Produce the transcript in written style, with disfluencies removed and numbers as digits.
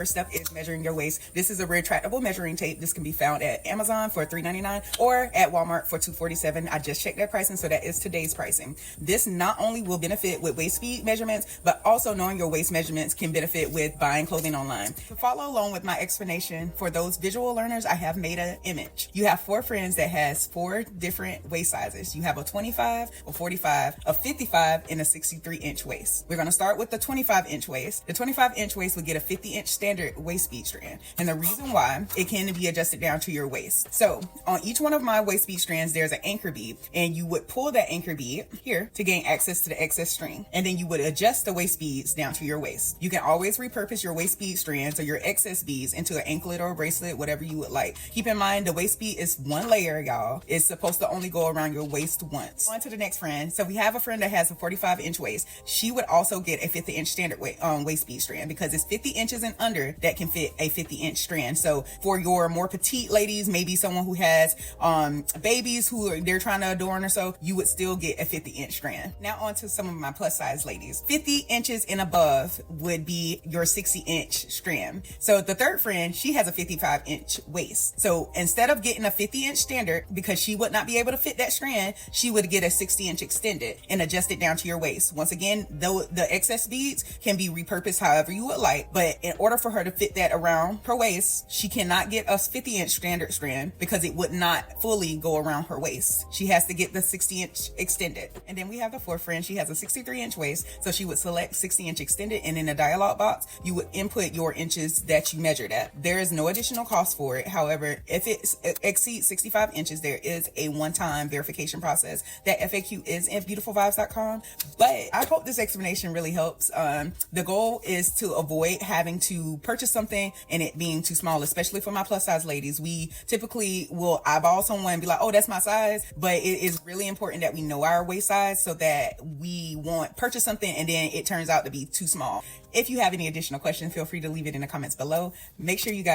First step is measuring your waist. This is a retractable measuring tape. This can be found at Amazon for $3.99 or at Walmart for $2.47. I just checked that pricing, so that is today's pricing. This not only will benefit with waist speed measurements, but also knowing your waist measurements can benefit with buying clothing online. To follow along with my explanation, for those visual learners, I have made an image. You have 4 friends that has 4 different waist sizes. You have a 25, a 45, a 55, and a 63-inch waist. We're going to start with the 25-inch waist. The 25-inch waist will get a 50-inch standard waist bead strand, and the reason why, it can be adjusted down to your waist. So on each one of my waist bead strands, there's an anchor bead, and you would pull that anchor bead here to gain access to the excess string, and then you would adjust the waist beads down to your waist. You can always repurpose your waist bead strands or your excess beads into an anklet or a bracelet, whatever you would like. Keep in mind, the waist bead is 1 layer, y'all. It's supposed to only go around your waist once. On to the next friend. So we have a friend that has a 45-inch waist. She would also get a 50-inch standard waist bead strand, because it's 50 inches and under that can fit a 50-inch strand. So for your more petite ladies, maybe someone who has babies who they're trying to adorn or so, you would still get a 50-inch strand. Now on to some of my plus size ladies. 50 inches and above would be your 60-inch strand. So the third friend, she has a 55-inch waist. So instead of getting a 50-inch standard, because she would not be able to fit that strand, she would get a 60-inch extended and adjust it down to your waist. Once again, the excess beads can be repurposed however you would like, but in order for her to fit that around her waist, she cannot get a 50-inch standard strand because it would not fully go around her waist. She has to get the 60-inch extended. And then we have the fourth friend. She has a 63-inch waist, so she would select 60-inch extended, and in the dialog box, you would input your inches that you measured at. There is no additional cost for it. However, if it exceeds 65 inches, there is a one-time verification process. That FAQ is in beautifulvibes.com. But I hope this explanation really helps. The goal is to avoid having to purchase something and it being too small, especially for my plus size ladies. We typically will eyeball someone and be like, oh, that's my size. But it is really important that we know our waist size, so that we won't purchase something and then it turns out to be too small. If you have any additional questions, feel free to leave it in the comments below. Make sure you guys